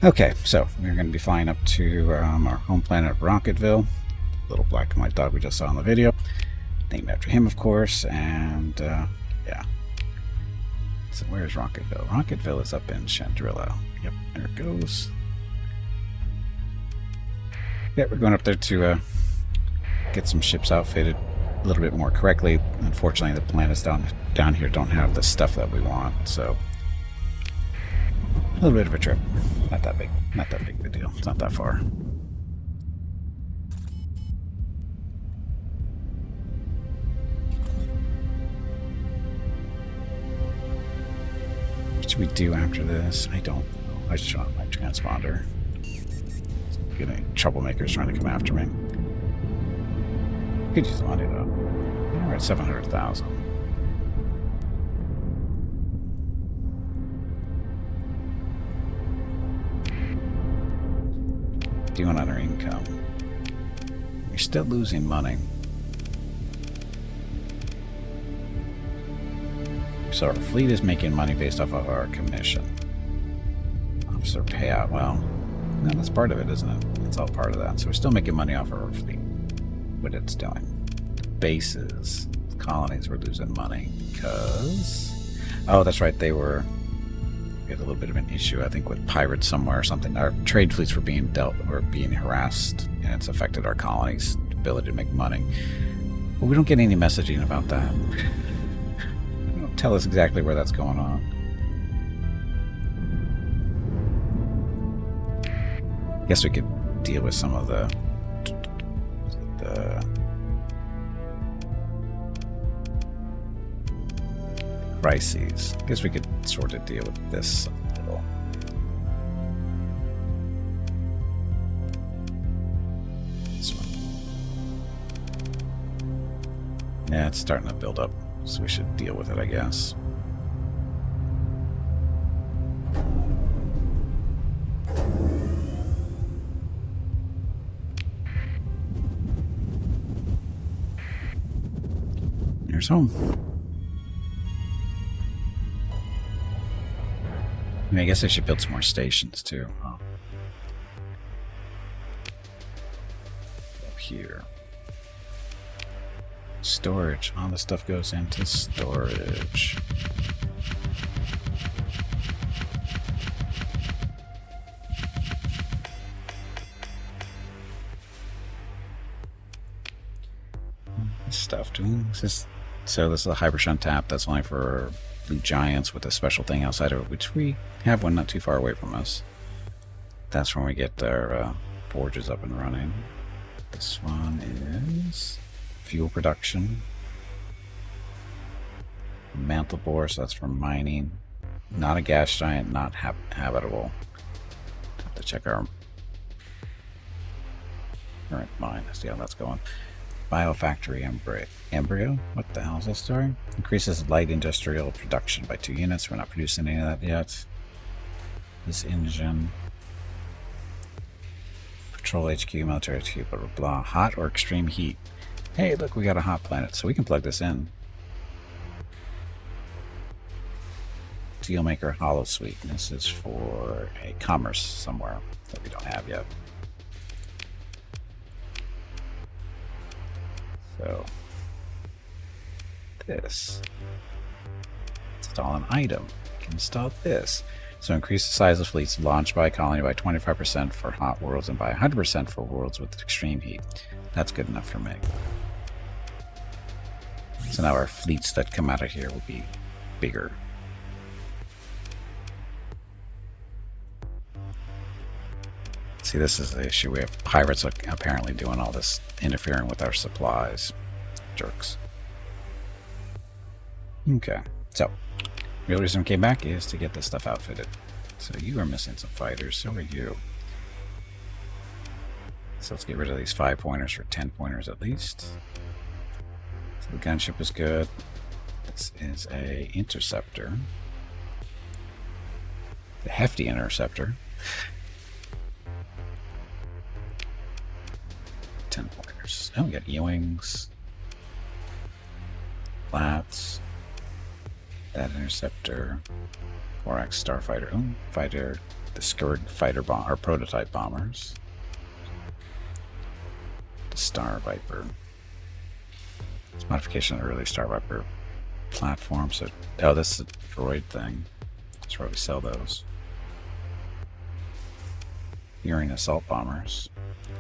Okay, so we're going to be flying up to our home planet Rocketville. Little black and white dog we just saw in the video. Named after him, of course, and yeah. So where's Rocketville? Rocketville is up in Chandrilla. Yep, there it goes. Yeah, we're going up there to get some ships outfitted a little bit more correctly. Unfortunately, the planets down here don't have the stuff that we want, so a little bit of a trip. Not that big. Not that big of a deal. It's not that far. What should we do after this? I don't know. I just want my transponder. Getting troublemakers trying to come after me. Could use the money though. We're at 700,000. Doing on our income. We're still losing money. So our fleet is making money based off of our commission. Officer payout. Well, no, that's part of it, isn't it? It's all part of that. So we're still making money off of our fleet. What it's doing. Bases. Colonies were losing money because... Oh, that's right. We had a little bit of an issue, I think, with pirates somewhere or something. Our trade fleets were being harassed, and it's affected our colonies' ability to make money. But we don't get any messaging about that. They don't tell us exactly where that's going on. Guess we could deal with some of the crises. Guess we could sort of deal with this a little. This one. Yeah, it's starting to build up, so we should deal with it, I guess. Here's home. I mean, I guess I should build some more stations too. Oh. Up here. Storage. All the stuff goes into storage. Stuff doing this. So this is a Hypershunt tap. That's only for blue giants with a special thing outside of it, which we have one not too far away from us. That's when we get our forges up and running. This one is fuel production. Mantle bore, so that's for mining. Not a gas giant, not habitable. Have to check our current mine. See how that's going. Biofactory embryo. What the hell is this story? Increases light industrial production by 2 units. We're not producing any of that yet. This engine. Patrol HQ, military HQ, blah, blah, blah. Hot or extreme heat. Hey, look, we got a hot planet, so we can plug this in. Steelmaker Hollow Suite. This is for a commerce somewhere that we don't have yet. So, this. Install an item. We can install this. So increase the size of fleets launched by a colony by 25% for hot worlds and by 100% for worlds with extreme heat. That's good enough for me. So now our fleets that come out of here will be bigger. See, this is the issue. We have pirates apparently doing all this, interfering with our supplies. Jerks. Okay, so real reason we came back is to get this stuff outfitted. So you are missing some fighters, so are you. So let's get rid of these 5-pointers for 10-pointers at least. So the gunship is good. This is a interceptor. The hefty interceptor. 10-pointers. Oh, we got E-wings. Flats. That interceptor. 4X starfighter. Oh, fighter. The Scourge fighter bomb or prototype bombers. The Star Viper. It's modification of the early Star Viper platform. So, oh, this is a droid thing. That's where we sell those. Urine assault bombers.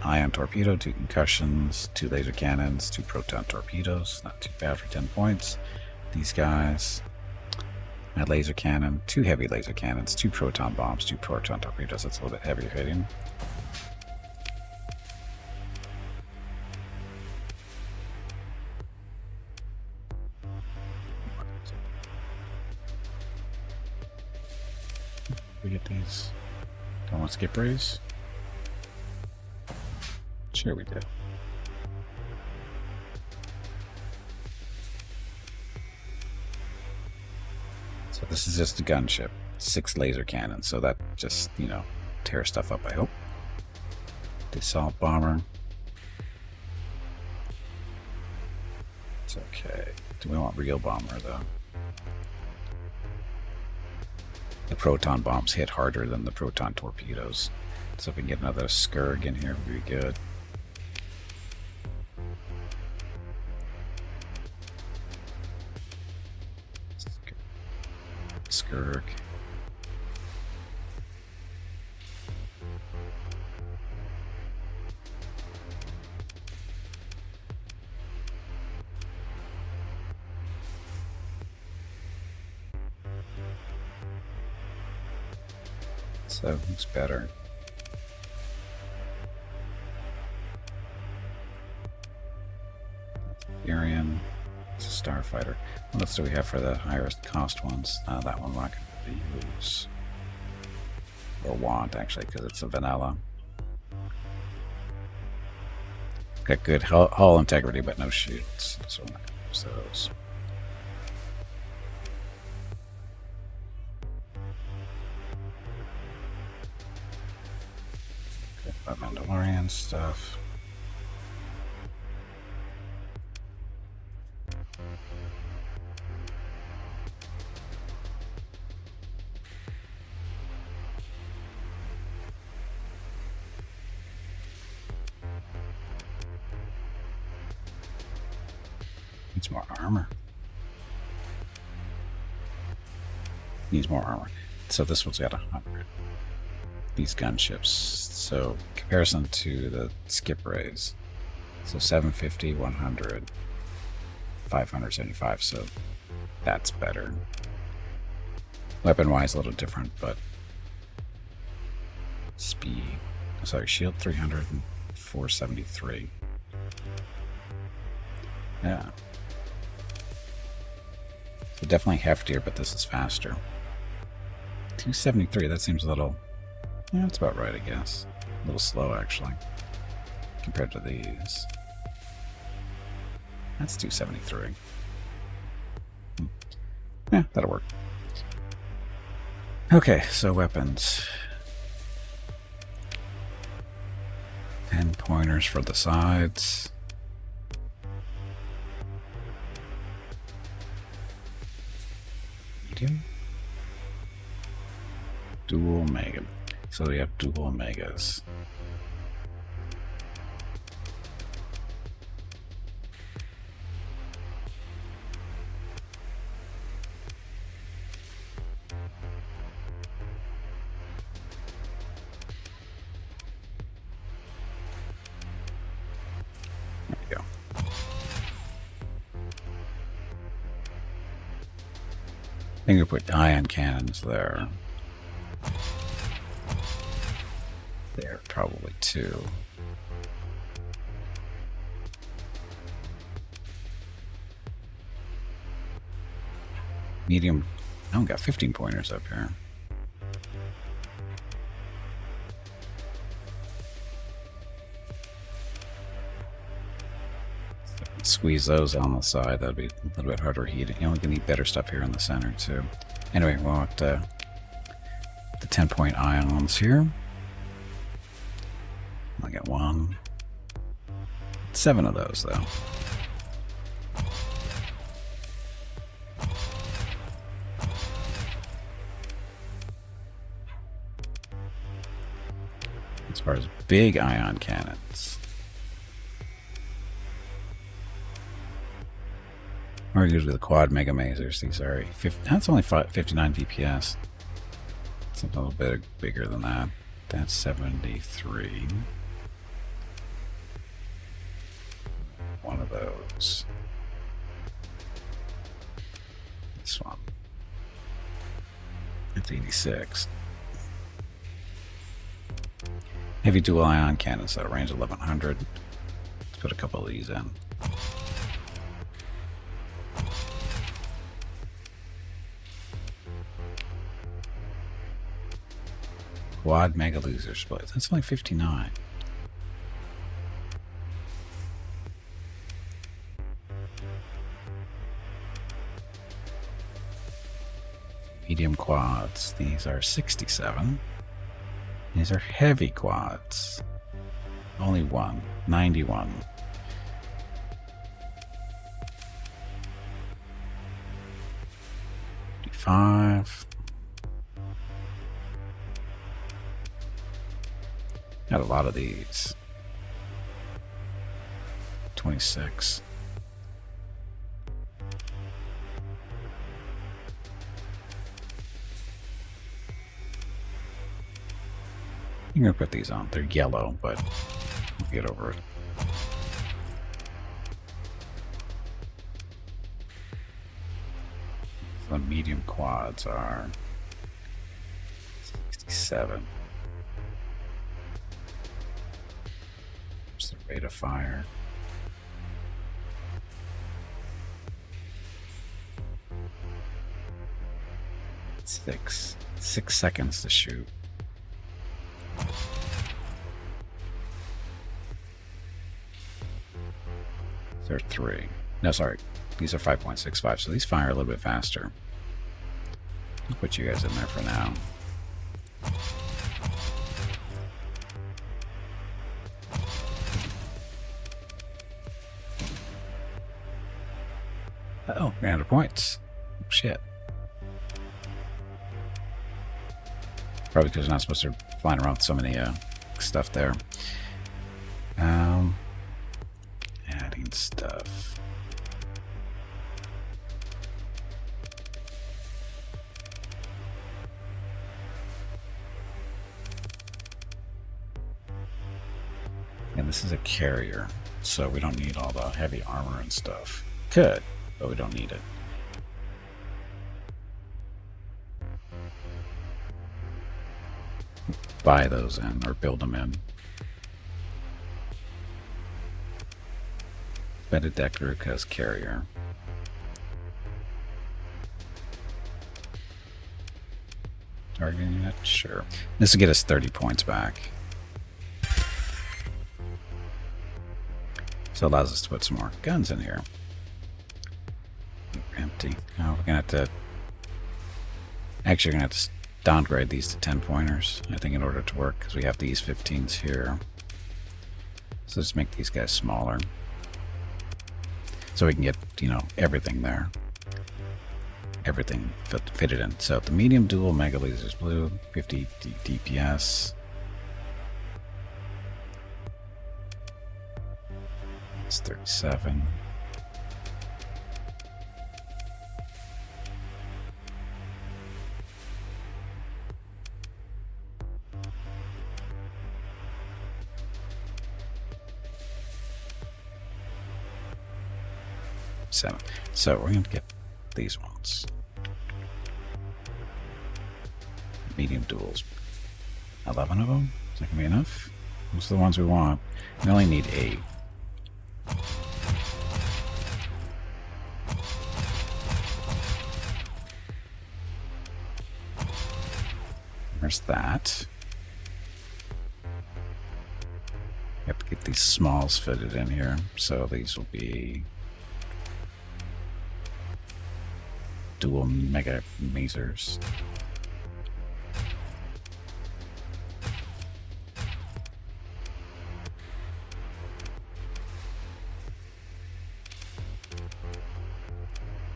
Ion torpedo, 2 concussions, 2 laser cannons, 2 proton torpedoes. Not too bad for 10 points. These guys. A laser cannon, 2 heavy laser cannons, 2 proton bombs, 2 proton torpedoes. That's a little bit heavier hitting. We get these. Don't want skip raise? Sure we do. So this is just a gunship. 6 laser cannons, so that just, you know, tears stuff up, I hope. The assault bomber. It's okay. Do we want real bomber, though? The proton bombs hit harder than the proton torpedoes. So if we can get another Scourge in here, would be good. Scourge. So looks better. Arian. It's a starfighter. What else do we have for the highest cost ones? That one we're not going to use. Or want, actually, because it's a vanilla. Got good hull integrity, but no shoots. So we're not going to use those. Got Mandalorian stuff. Needs more armor. Needs more armor. So this one's got 100. These gunships. So comparison to the skip rays. So 750, 100, 575. So that's better. Weapon-wise, a little different, but speed. Sorry, shield 300 and 473. Yeah. So definitely heftier, but this is faster. 273, that seems a little... Yeah, that's about right, I guess. A little slow, actually, compared to these. That's 273. Yeah, that'll work. Okay, so weapons. 10 pointers for the sides. Medium. Dual mega. So we have dual megas. There we go. I think we put ion cannons there. There, probably 2. Medium. I only got 15 pointers up here. Squeeze those on the side. That'd be a little bit harder heating. You know, we can need better stuff here in the center too. Anyway, we want the 10-point ions here. I got 1. 7 of those though. As far as big ion cannons. Or usually the quad mega masers. These are that's only 59 DPS. It's a little bit bigger than that. That's 73. One of those. This one. It's 86. Heavy dual ion cannons that range 1100. Let's put a couple of these in. Quad mega laser splits. That's only 59. Medium quads. These are 67. These are heavy quads. Only one. 91. $5. Got a lot of these. 26. I'm gonna put these on. They're yellow, but we'll get over it. The medium quads are 67. What's the rate of fire? Six seconds to shoot. They're 3. No, sorry. These are 5.65, so these fire a little bit faster. I'll put you guys in there for now. Oh, ran out of points. Shit. Probably because you're not supposed to fly around with so many stuff there. Adding stuff. And this is a carrier, so we don't need all the heavy armor and stuff. Could, but we don't need it. Buy those in or build them in. Benedictor has carrier. Targeting unit? Sure. This will get us 30 points back. So it allows us to put some more guns in here. Empty. Oh, we're gonna have to. Actually, we're gonna have to downgrade these to 10 pointers, I think, in order to work, because we have these 15s here. So let's make these guys smaller. So we can get, you know, everything there. Everything fitted in. So the medium dual mega lasers blue, 50 DPS. It's 37. So we're going to get these ones. Medium duals. 11 of them? Is that going to be enough? Those are the ones we want. We only need 8. There's that. We have to get these smalls fitted in here. So these will be dual mega masers. Is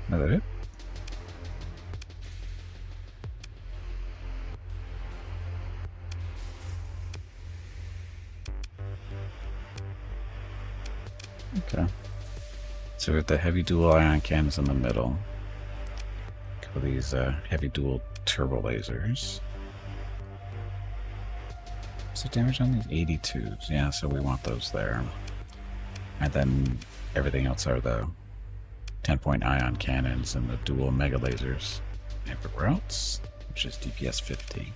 that it? Okay. So we have the heavy dual ion cannons in the middle. A couple of these heavy dual turbo lasers. What's the damage on these? 82s. Yeah, so we want those there. And then everything else are the 10-point ion cannons and the dual mega lasers. Everywhere else, which is DPS 50.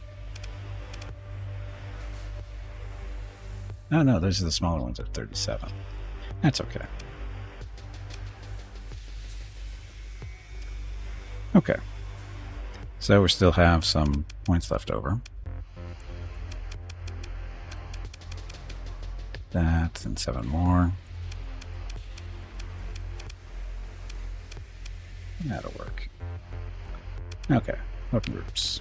No, those are the smaller ones at 37. That's okay. Okay. So we still have some points left over. That and 7 more. That'll work. Okay, open groups.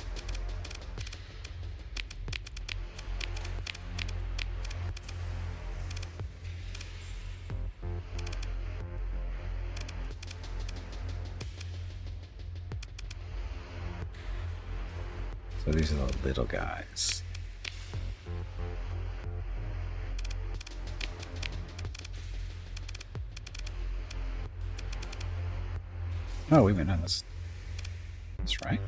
So these are the little guys. Oh, we went on this. That's right.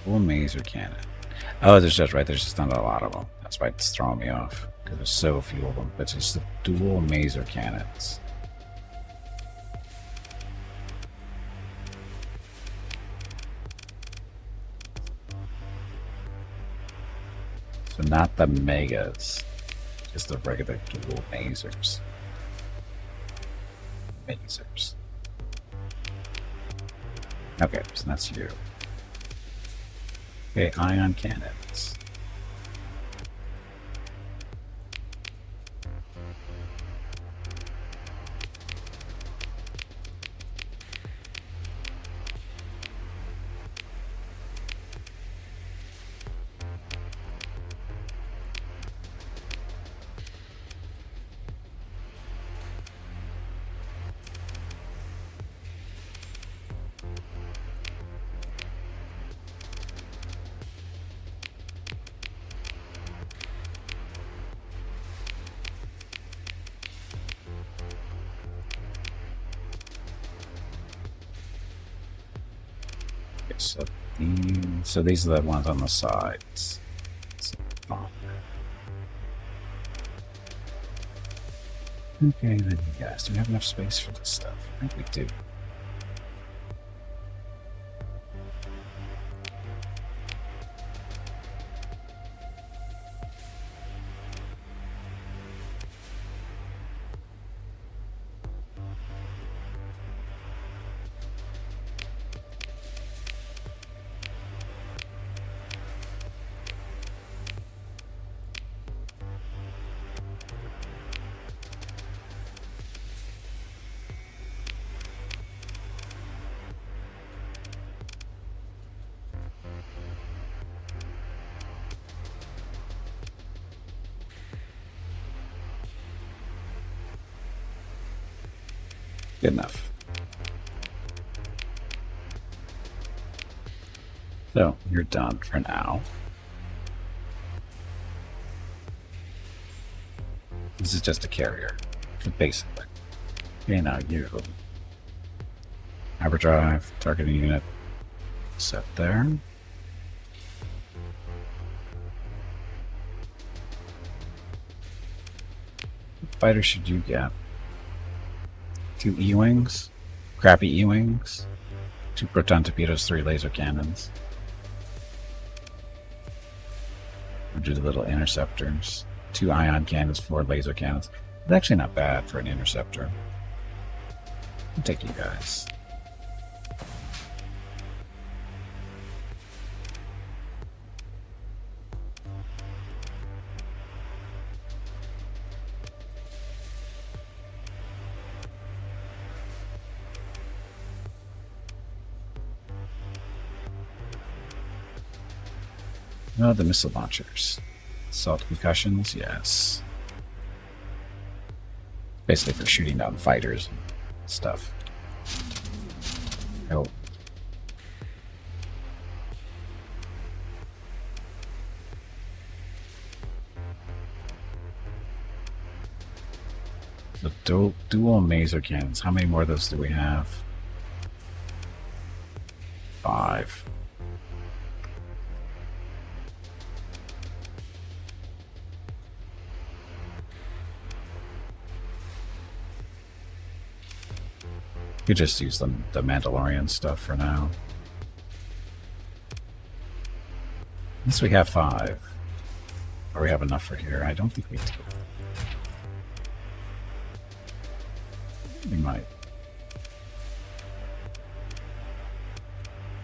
Dual maser cannon. Oh, there's just right. There's just not a lot of them. That's why it's throwing me off because there's so few of them. But it's the dual maser cannons. So not the megas, just the regular dual masers. Masers. Okay, so that's you. Okay, ion cannons. So these are the ones on the sides. Okay, then you guys, do we have enough space for this stuff? I think we do. Good enough. So, you're done for now. This is just a carrier, basically. Okay, now you. Hyperdrive, targeting unit, set there. What fighter should you get? 2 E-Wings, crappy E-Wings, 2 proton torpedoes, 3 laser cannons. We'll do the little interceptors, 2 ion cannons, 4 laser cannons. It's actually not bad for an interceptor. I'll take you guys. Oh, the missile launchers. Assault concussions, yes. Basically for shooting down fighters and stuff. Oh. The dual maser cannons. How many more of those do we have? 5. You just use the Mandalorian stuff for now. Unless we have 5. Or we have enough for here. I don't think we do. We might.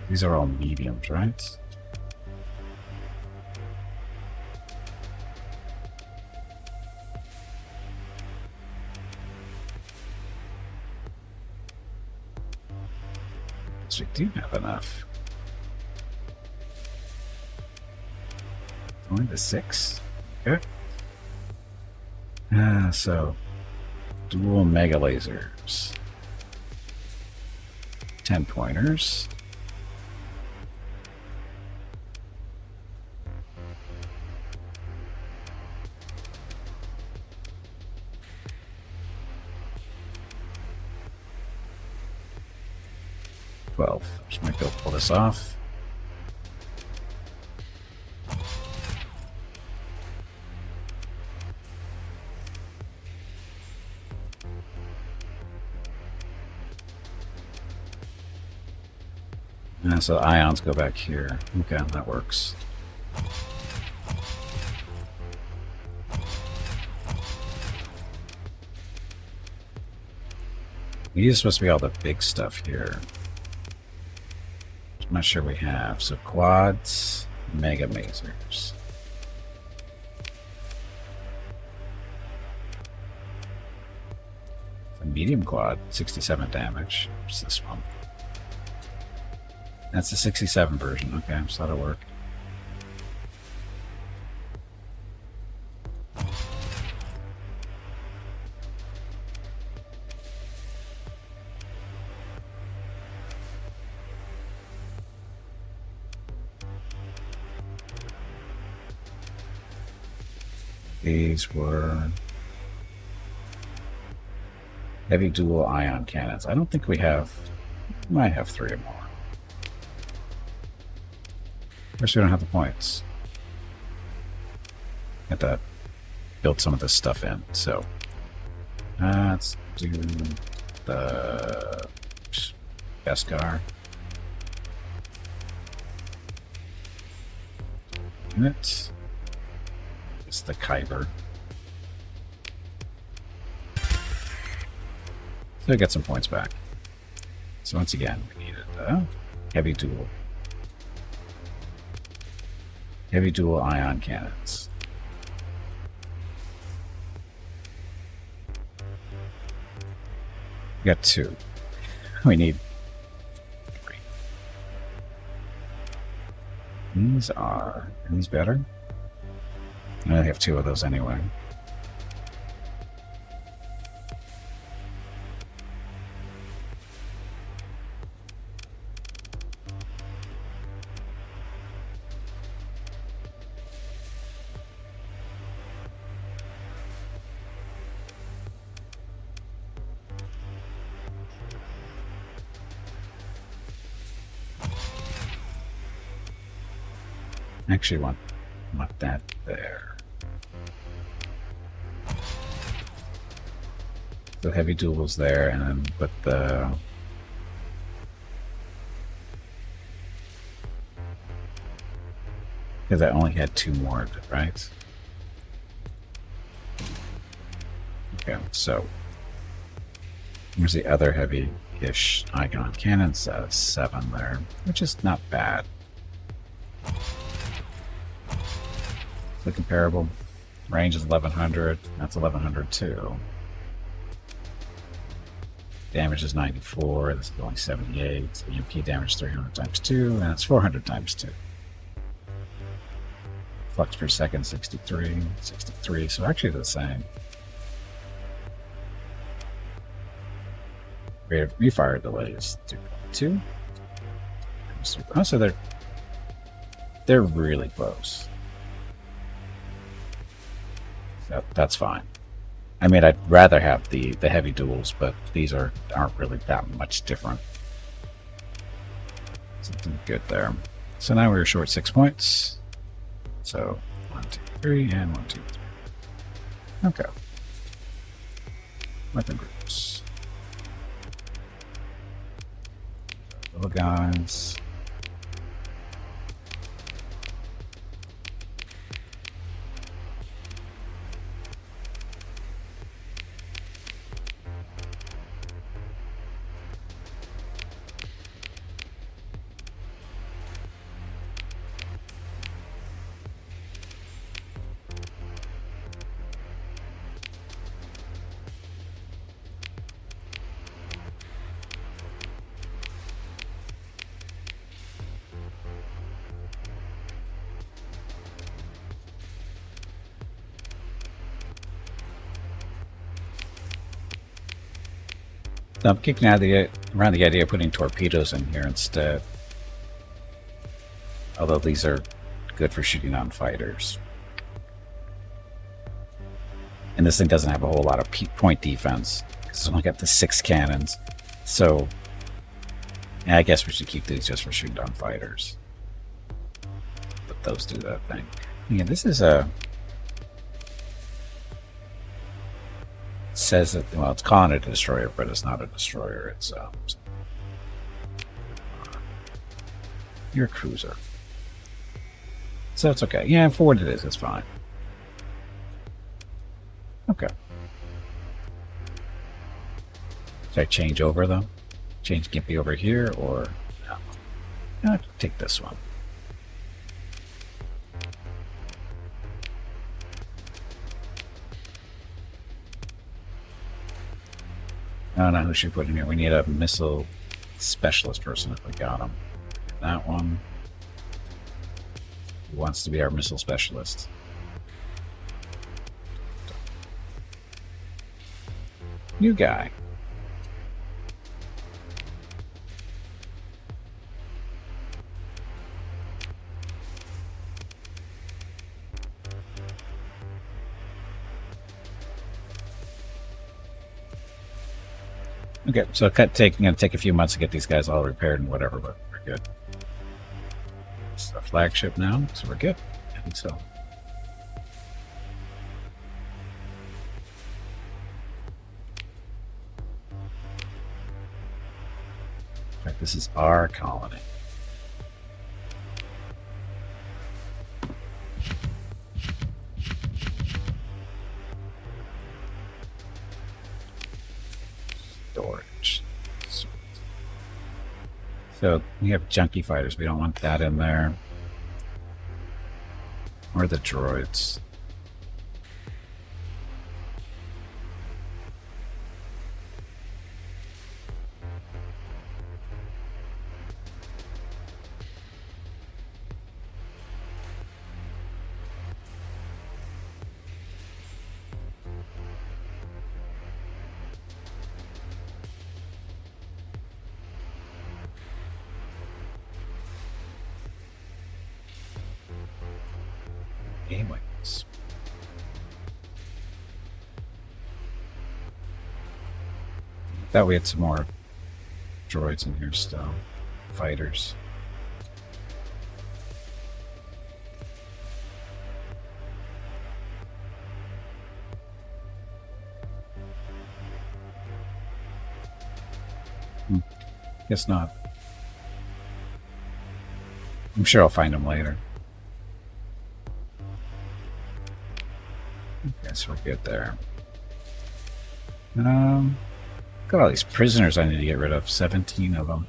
These are all mediums, right? Yes, we do have enough. Only the 6. Okay. So dual mega lasers. 10 pointers. Just might go pull this off. And so ions go back here. Okay, that works. These are supposed to be all the big stuff here. I'm not sure we have. So quads, mega masers. A medium quad, 67 damage. What's this one? That's the 67 version. Okay, so that'll work. These were heavy dual ion cannons. I don't think we have. We might have 3 or more. First, we don't have the points. Got to build some of this stuff in. So let's do the Beskar unit. It's the Kyber. So we get some points back. So once again, we needed heavy dual ion cannons. We got 2. We need 3. Are these better? I have 2 of those anyway. I actually want that there. The heavy duels there, and then put the because I only had 2 more, right? Okay, so here's the other heavy-ish icon cannons. 7 there, which is not bad. The comparable range is 1100. That's 1100 too. Damage is 94. This is only 78. So UP damage 300 times 2, and it's 400 times 2. Flux per second 63, 63. So actually the same. Rate of refire delay is 2.2. Oh, so they're really close. That's fine. I mean, I'd rather have the heavy duels, but these aren't really that much different. Something good there. So now we're short 6 points. So 1, 2, 3, and 1, 2, 3. Okay. Weapon groups. Little guys. So I'm kicking around the idea of putting torpedoes in here instead. Although these are good for shooting on fighters. And this thing doesn't have a whole lot of point defense, because it's only got the 6 cannons. So, yeah, I guess we should keep these just for shooting on fighters. But those do that thing. Yeah, this is a... It says that, well, it's calling it a destroyer, but it's not a destroyer. It's your cruiser. So it's okay. Yeah, for what it is, it's fine. Okay. Should I change over though? Change Gimpy over here, or no? I'll take this one. I don't know who should put in here. We need a missile specialist person if we got him. That one. Who wants to be our missile specialist? New guy. Okay, so gonna take a few months to get these guys all repaired and whatever, but we're good. It's a flagship now, so we're good. I think so. In fact, this is our colony. Storage. So we have junkie fighters. We don't want that in there. Or the droids. Anyways. Thought we had some more droids in here still. Fighters. Guess not. I'm sure I'll find them later. Okay, so we're good there. Got all these prisoners I need to get rid of. 17 of them.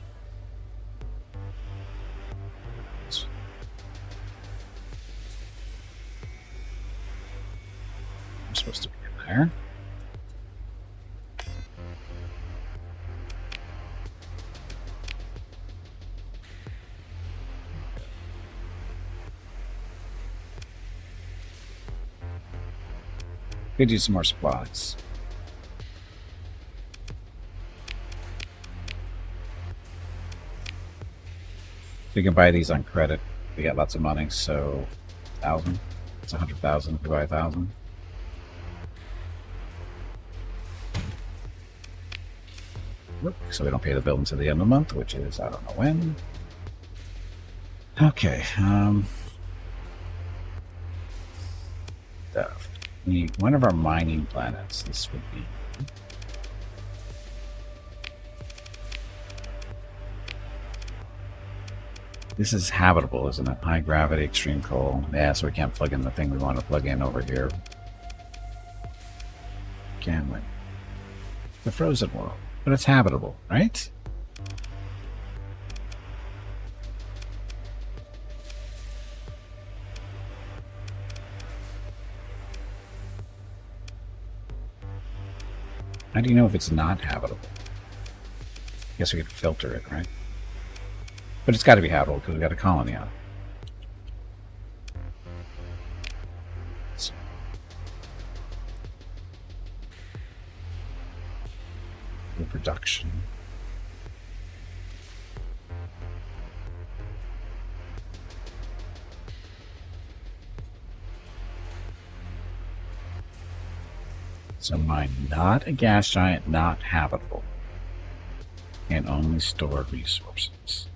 I'm supposed to be in there. Could use some more supplies. We can buy these on credit. We got lots of money, so 1,000. It's 100,000 if we buy 1,000. So we don't pay the bill until the end of the month, which is I don't know when. Okay. One of our mining planets. This would be. This is habitable, isn't it? High gravity, extreme cold. Yeah, so we can't plug in the thing we want to plug in over here. Can we? The frozen world. But it's habitable, right? How do you know if it's not habitable? I guess we could filter it, right? But it's got to be habitable because we got a colony on it. So. Reproduction. So mine, not a gas giant, not habitable. Can only store resources.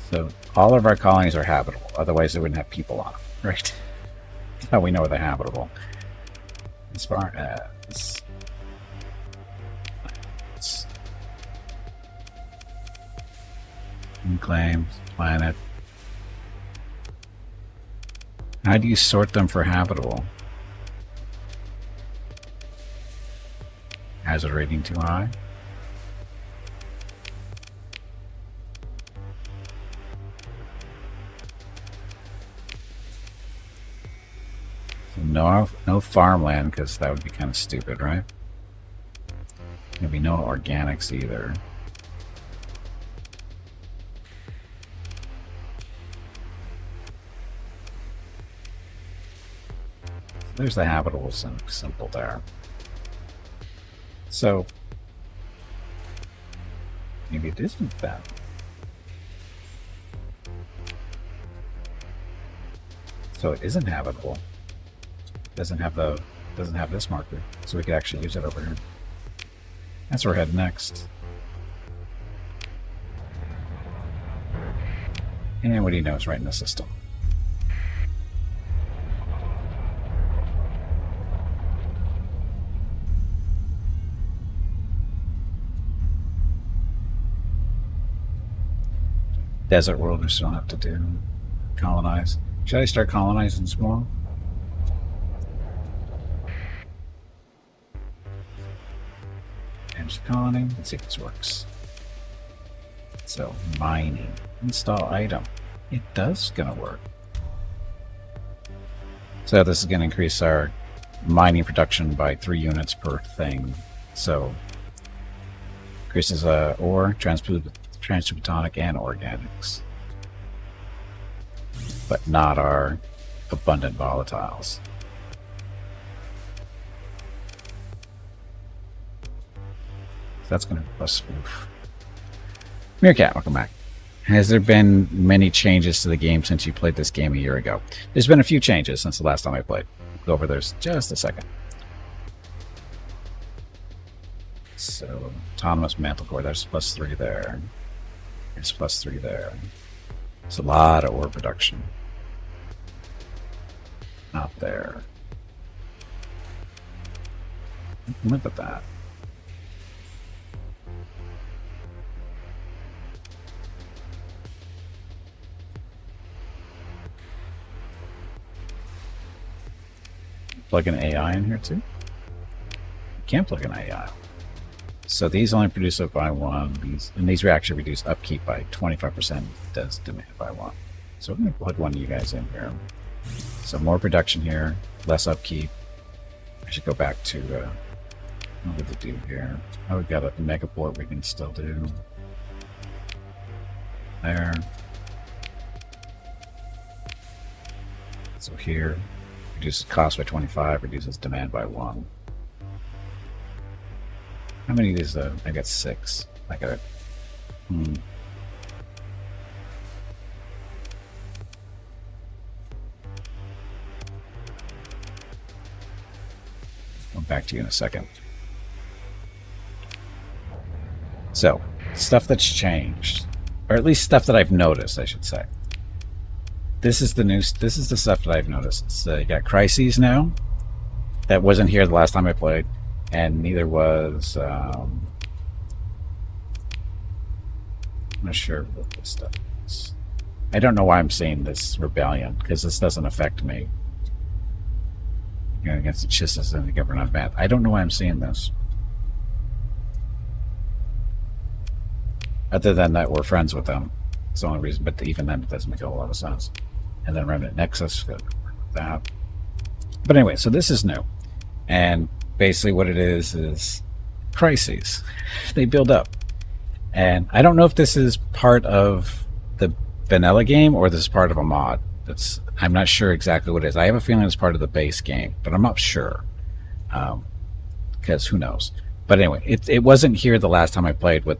So all of our colonies are habitable, otherwise they wouldn't have people on them, right? That's how we know they're habitable. As far as claims, planet. How do you sort them for habitable? Hazard rating too high? No farmland, because that would be kind of stupid, right? There'd be no organics either. There's the habitable symbol there. So maybe it isn't that. So it isn't habitable. Doesn't have this marker, so we could actually use it over here. That's where we're heading next. And what do you know is right in the system. Desert world we still have to do. Colonize. Should I start colonizing small? Manage the colony. Let's see if this works. So, mining. Install item. It does gonna work. So this is gonna increase our mining production by 3 units per thing. So increases ore, transplutonic, and organics. But not our abundant volatiles. So that's going to be plus oof. Meerkat, welcome back. Has there been many changes to the game since you played this game a year ago? There's been a few changes since the last time I played. We'll go over those just a second. So, autonomous mantle core, there's plus 3 there. There's plus 3 there. It's a lot of ore production. Not there. Look at that. Plug an AI in here too? You can't plug an AI. So these only produce up by 1. These actually reduce upkeep by 25%. Does demand by 1. So we're going to plug one of you guys in here. So more production here, less upkeep. I should go back to what would it do here? Oh, we've got a megaport we can still do. There. So here, reduces cost by 25, reduces demand by 1. How many of these? I got 6. I got it. I'll back to you in a second. So, stuff that's changed, or at least stuff that I've noticed, I should say. This is the stuff that I've noticed. So you got crises now. That wasn't here the last time I played, and neither was. I'm not sure what this stuff is. I don't know why I'm seeing this rebellion, because this doesn't affect me. Against the Chisses and the government of Math. I don't know why I'm seeing this. Other than that, we're friends with them. It's the only reason, but even then, it doesn't make a whole lot of sense. And then Remnant Nexus, that. But anyway, so this is new. And basically what it is crises. They build up. And I don't know if this is part of the vanilla game or this is part of a mod. I'm not sure exactly what it is. I have a feeling it's part of the base game, but I'm not sure. Because who knows? But anyway, it wasn't here the last time I played with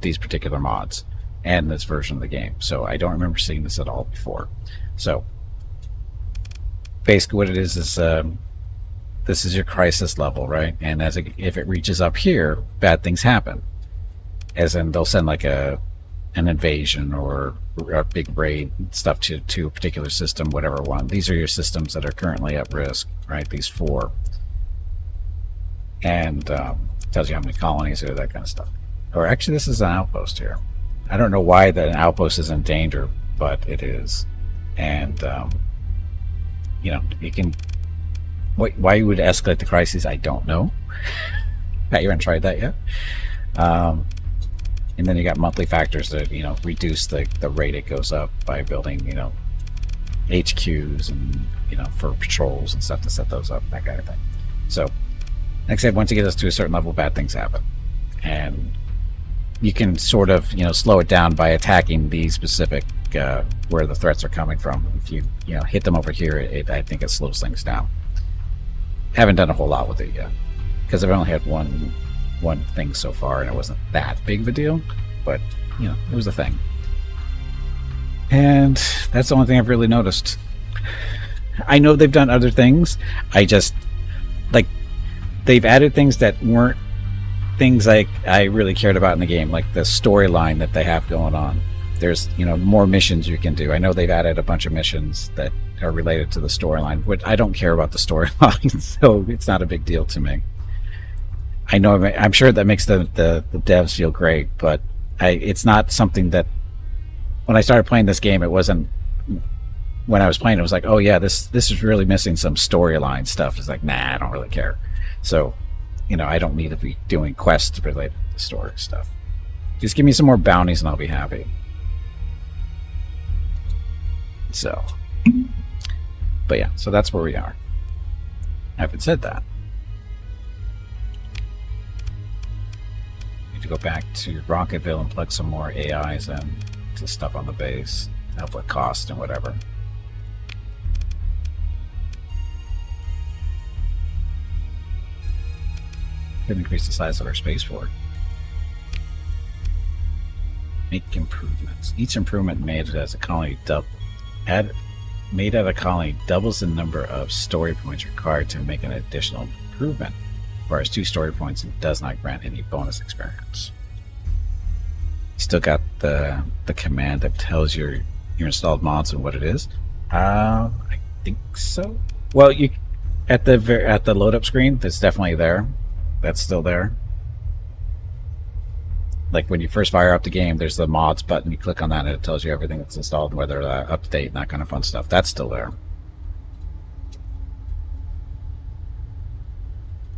these particular mods and this version of the game. So I don't remember seeing this at all before. So basically what it is this is your crisis level, right? And if it reaches up here, bad things happen. As in they'll send like an invasion or a big raid stuff to a particular system, whatever one. These are your systems that are currently at risk, right? These 4. And tells you how many colonies there, that kind of stuff. Or actually, this is an outpost here. I don't know why an outpost is in danger, but it is. And you can. Why you would escalate the crises, I don't know. I haven't tried that yet. And then you got monthly factors that reduce the rate it goes up by building HQs and for patrols and stuff to set those up, that kind of thing. So like I said, once you get us to a certain level, bad things happen, and you can sort of slow it down by attacking the specific where the threats are coming from. If you hit them over here, I think it slows things down. Haven't done a whole lot with it yet because I've only had one thing so far, and it wasn't that big of a deal, but it was a thing. And that's the only thing I've really noticed. I know they've done other things. I just they've added things that weren't things I really cared about in the game, like the storyline that they have going on. There's more missions you can do. I know they've added a bunch of missions that are related to the storyline, which I don't care about the storyline, so it's not a big deal to me. I know I'm sure that makes the devs feel great, but it's not something that when I started playing this game, it wasn't. When I was playing, it was like, oh yeah, this is really missing some storyline stuff. It's like, nah, I don't really care. So, I don't need to be doing quests related to the story stuff. Just give me some more bounties and I'll be happy. So, but yeah, so that's where we are. Having said that, need to go back to Rocketville and plug some more AIs in to stuff on the base, help with cost and whatever. Could increase the size of our spaceport. Make improvements. Each improvement made as a colony made at a colony doubles the number of story points required to make an additional improvement, whereas 2 story points does not grant any bonus experience. Still got the command that tells your installed mods and what it is. I think so. Well, you at the load up screen, that's definitely there. That's still there. Like when you first fire up the game, there's the mods button. You click on that and it tells you everything that's installed and whether they're up to date and that kind of fun stuff. That's still there.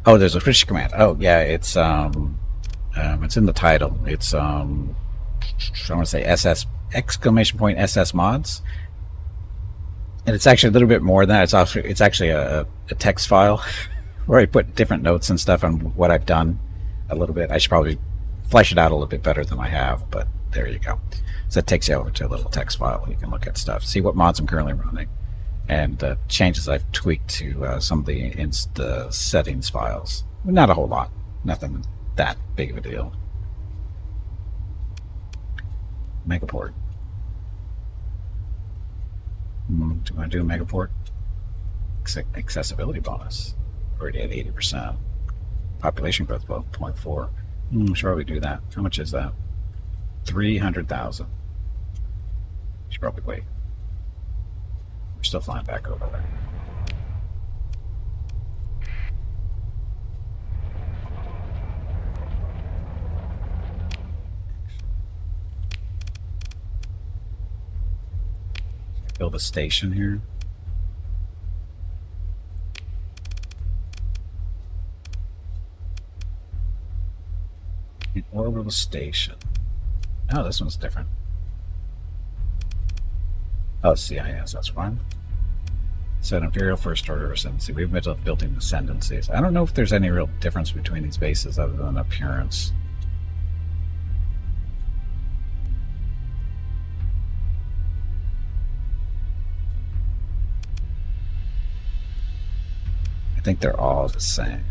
Oh, there's a switch command. Oh yeah, it's in the title. It's I want to say SS exclamation point SS mods, and it's actually a little bit more than that. It's actually a text file where I put different notes and stuff on what I've done a little bit. I should probably flesh it out a little bit better than I have, but there you go. So it takes you over to a little text file. You can look at stuff, see what mods I'm currently running, and changes I've tweaked to some of the settings files. Not a whole lot, nothing that big of a deal. Megaport. Do you want to do a megaport? Accessibility bonus. Already at 80%. Population growth 12.4. Should probably do that. How much is that? 300,000. Should probably wait. We're still flying back over there. Build a station here. An orbital station. Oh, this one's different. Oh, CIS, that's fine. So an Imperial First Order Ascendancy. We've been building ascendancies. I don't know if there's any real difference between these bases other than appearance. I think they're all the same.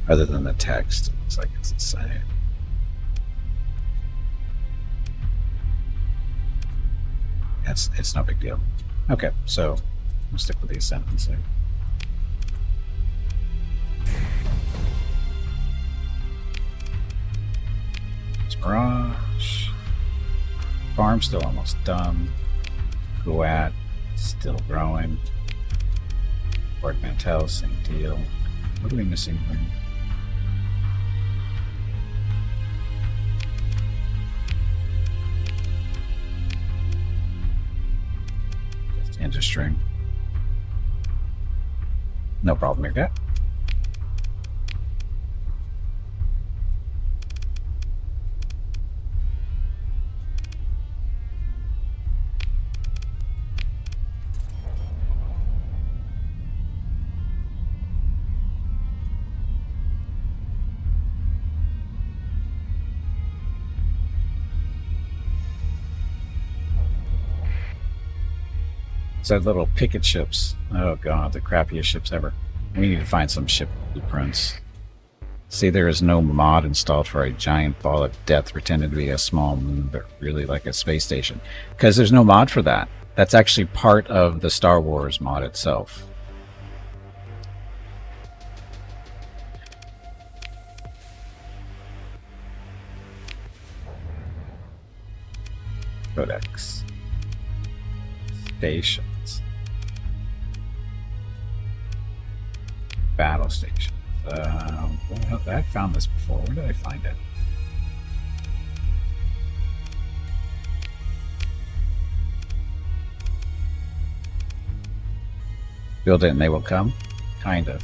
Other than the text, it looks like it's the same. It's no big deal. Okay, so we'll stick with the ascendancy. Mirage. Farm still almost done. Guat still growing. Port Mantell, same deal. What are we missing here? Just industry. No problem here, yet. So little picket ships. Oh god, the crappiest ships ever. We need to find some ship blueprints. See, there is no mod installed for a giant ball of death pretending to be a small moon, but really like a space station. Because there's no mod for that. That's actually part of the Star Wars mod itself. Codex. Stations. Battle station. I found this before. Where did I find it? Build it and they will come? Kind of.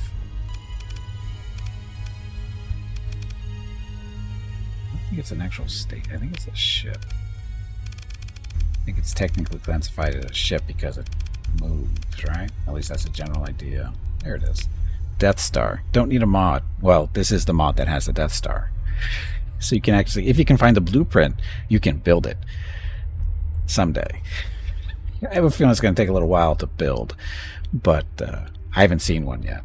I don't think it's an actual state. I think it's a ship. I think it's technically classified as a ship because it moves, right? At least that's a general idea. There it is. Death Star. Don't need a mod. Well, this is the mod that has the Death Star. So you can actually, if you can find the blueprint, you can build it someday. I have a feeling it's going to take a little while to build, but I haven't seen one yet.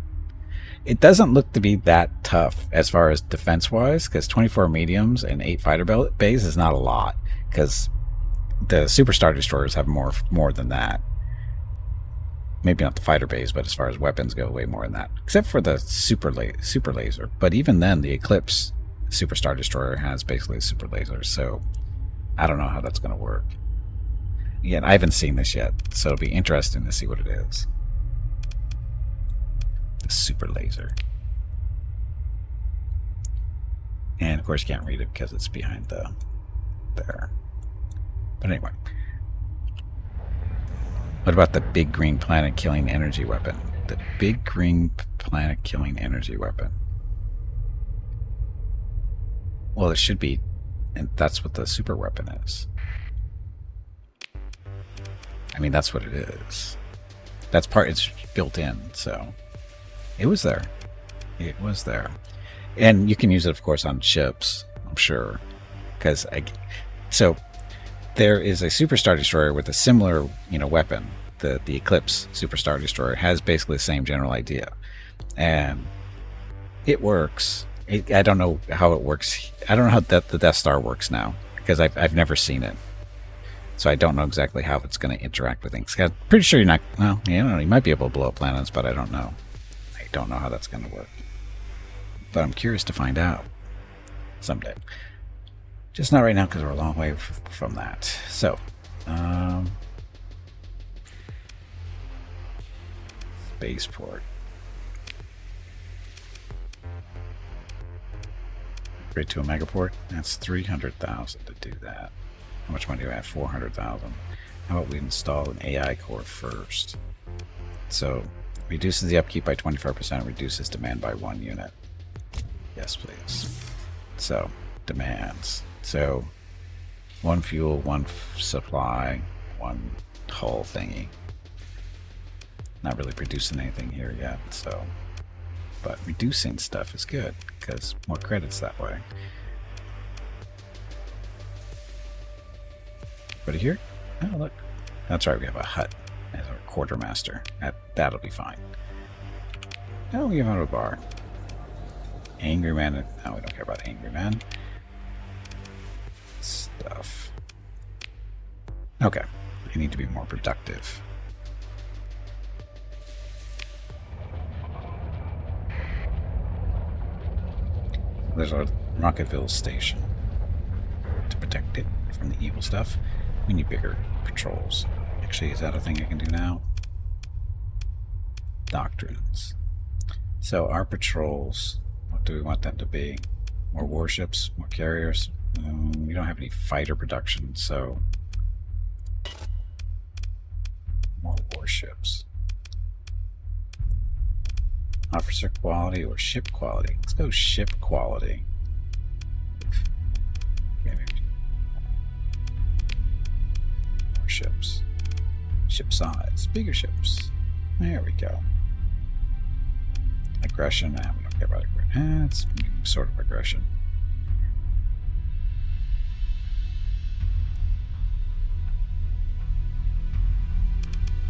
It doesn't look to be that tough as far as defense-wise, because 24 mediums and 8 fighter bays is not a lot, because the Super Star Destroyers have more than that. Maybe not the fighter bays, but as far as weapons go, way more than that. Except for the super laser. But even then, the Eclipse Super Star Destroyer has basically a super laser, so I don't know how that's going to work. Again, I haven't seen this yet, so it'll be interesting to see what it is. The super laser. And of course you can't read it because it's behind there. But anyway. What about the big green planet killing energy weapon? The big green planet killing energy weapon. Well, it should be, and that's what the super weapon is. I mean, that's what it is. That's part, it's built in, so it was there. It was there. And you can use it, of course, on ships, I'm sure. So there is a Super Star Destroyer with a similar, weapon, the Eclipse Super Star Destroyer has basically the same general idea, and it works. I don't know how it works. I don't know how the Death Star works now because I've never seen it, so I don't know exactly how it's going to interact with things. I'm pretty sure you're not. Well, you know, you might be able to blow up planets, but I don't know. I don't know how that's going to work. But I'm curious to find out someday. Just not right now because we're a long way from that. So, spaceport. Upgrade to a megaport. That's 300,000 to do that. How much money do I have? 400,000. How about we install an AI core first? So, reduces the upkeep by 25%, reduces demand by 1 unit. Yes, please. So, demands. So, 1 fuel, 1 supply, 1 hull thingy. Not really producing anything here yet, so. But reducing stuff is good, because more credits that way. But here? Oh, look. That's right, we have a hut as our quartermaster. That'll be fine. Oh, we have a bar. Angry Man. No, we don't care about Angry Man. Stuff. Okay. I need to be more productive. There's our Rocketville station. To protect it from the evil stuff, we need bigger patrols. Actually, is that a thing I can do now? Doctrines. So our patrols, what do we want them to be? More warships, more carriers. We don't have any fighter production, so more warships. Officer quality or ship quality? Let's go ship quality. Okay, maybe. More ships. Ship size. Bigger ships. There we go. Aggression. We don't care about aggression. It's sort of aggression.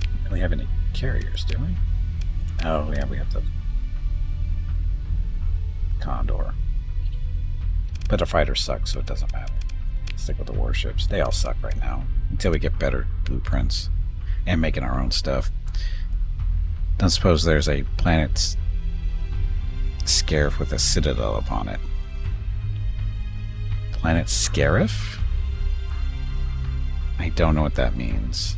We don't really have any carriers, do we? Oh, yeah, we have the Condor. But the fighters suck, so it doesn't matter. Stick with the warships. They all suck right now. Until we get better blueprints and making our own stuff. Don't suppose there's a planet Scarif with a citadel upon it. Planet Scarif? I don't know what that means.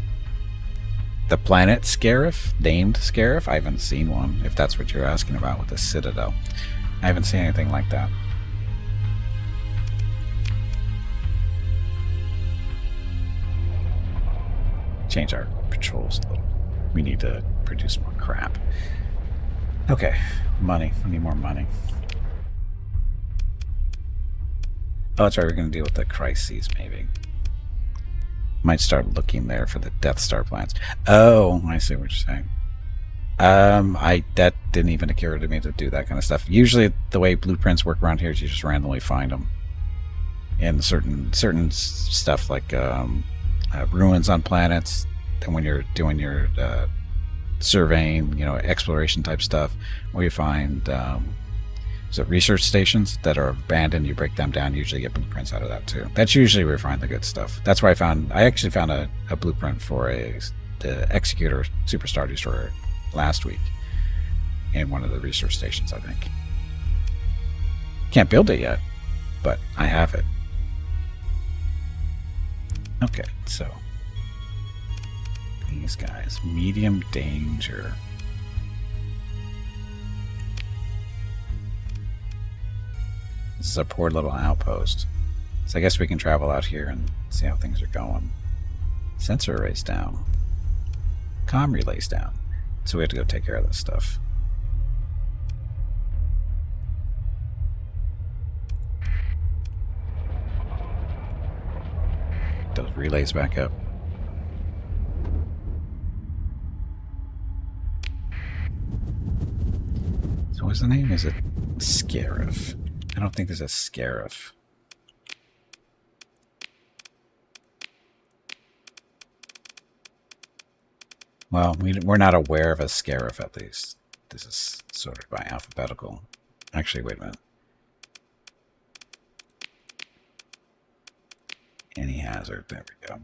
The planet Scarif? Named Scarif? I haven't seen one, if that's what you're asking about with the citadel. I haven't seen anything like that. Change our patrols a little. We need to produce more crap. Okay, money. We need more money. Oh, that's right. We're going to deal with the crises, maybe. Might start looking there for the Death Star plans. Oh, I see what you're saying. That didn't even occur to me to do that kind of stuff. Usually, the way blueprints work around here is you just randomly find them. And certain stuff like ruins on planets. And when you're doing your surveying, exploration type stuff, where you find research stations that are abandoned, you break them down. You usually get blueprints out of that too. That's usually where you find the good stuff. That's where I actually found a blueprint for the Executor Super Star Destroyer last week in one of the research stations, I think. Can't build it yet, but I have it. Okay, so these guys, medium danger. This is a poor little outpost. So I guess we can travel out here and see how things are going. Sensor arrays down. Comm relays down. So we have to go take care of this stuff. Those relays back up. So what's the name? Is it Scarif? I don't think there's a Scarif. Well, we're not aware of a scarif, at least. This is sorted by alphabetical. Actually, wait a minute. Any hazard. There we go.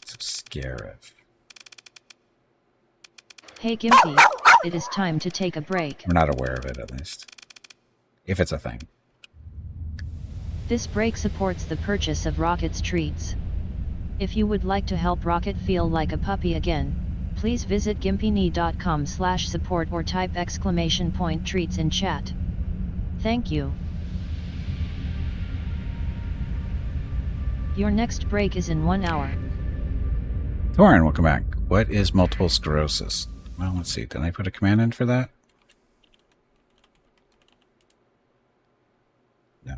So scarif. Hey Gimpy, it is time to take a break. We're not aware of it, at least. If it's a thing. This break supports the purchase of Rocket's treats. If you would like to help Rocket feel like a puppy again, please visit gimpyknee.com/support or type !treats in chat. Thank you. Your next break is in 1 hour. Thorin, welcome back. What is multiple sclerosis? Well, let's see. Did I put a command in for that? No.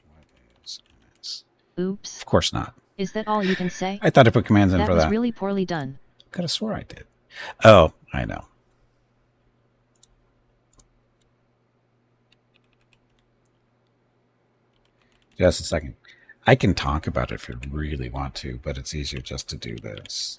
What is MS? Oops. Of course not. Is that all you can say? I thought I put commands in for that. That was really poorly done. Could have swore I did. Oh, I know. Just a second. I can talk about it if you really want to, but it's easier just to do this.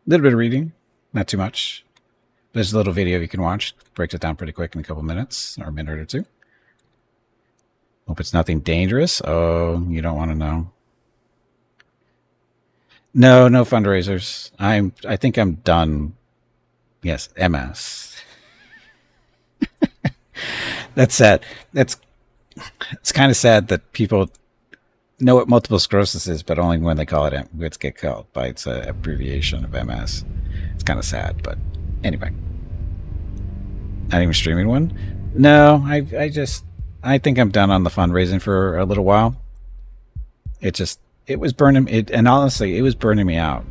A little bit of reading, not too much. There's a little video you can watch. Breaks it down pretty quick in a couple minutes, or a minute or two. Hope it's nothing dangerous. Oh, you don't want to know. No, no fundraisers. I think I'm done. Yes, MS. That's sad. It's kind of sad that people know what multiple sclerosis is, but only when they call it it's get called by its abbreviation of MS. It's kind of sad, but anyway. Not even streaming one? No, I think I'm done on the fundraising for a little while. It was burning and honestly, it was burning me out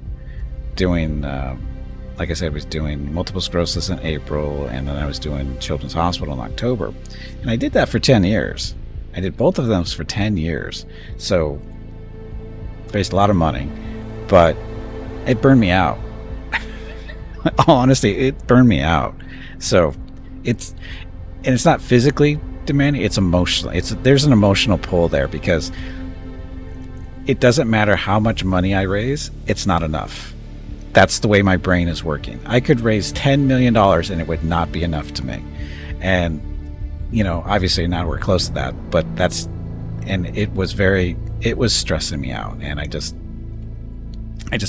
doing, like I said, I was doing multiple sclerosis in April, and then I was doing Children's Hospital in October. And I did that for 10 years. I did both of them for 10 years. So, faced a lot of money, but it burned me out. Honestly, it burned me out. So, it's not physically demanding, it's emotional. There's an emotional pull there, because it doesn't matter how much money I raise, it's not enough. That's the way my brain is working. I could raise $10 million and it would not be enough to me. And, obviously now we're close to that, but it was stressing me out, and I just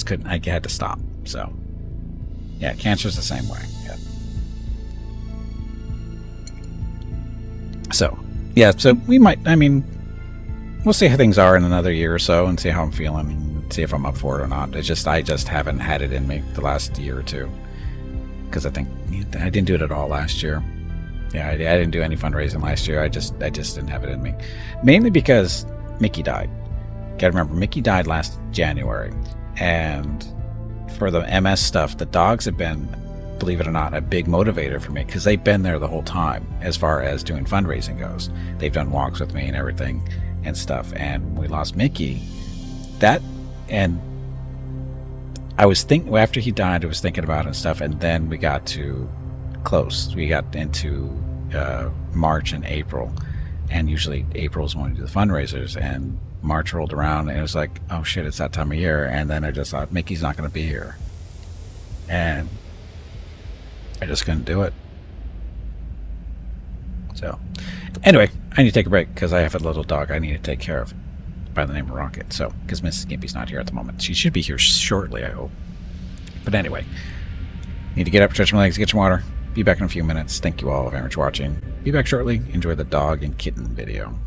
couldn't, I had to stop. So, yeah, cancer's the same way. Yeah. So, yeah, so we'll see how things are in another year or so and see how I'm feeling. See if I'm up for it or not. I just haven't had it in me the last year or two, because I think I didn't do it at all last year. Yeah, I didn't do any fundraising last year. I just didn't have it in me, mainly because Mickey died. Gotta remember, Mickey died last January, and for the MS stuff, the dogs have been, believe it or not, a big motivator for me, because they've been there the whole time as far as doing fundraising goes. They've done walks with me and everything and stuff. And we lost Mickey. And I was thinking, after he died, I was thinking about it and stuff, and then we got too close. We got into March and April, and usually April is when we do the fundraisers, and March rolled around, and it was like, oh shit, it's that time of year. And then I just thought, Mickey's not going to be here, and I just couldn't do it. So anyway, I need to take a break because I have a little dog I need to take care of by the name of Rocket. So, because Mrs. Gimpy's not here at the moment. She should be here shortly, I hope. But anyway, need to get up, stretch my legs, get some water. Be back in a few minutes. Thank you all very much for watching. Be back shortly. Enjoy the dog and kitten video.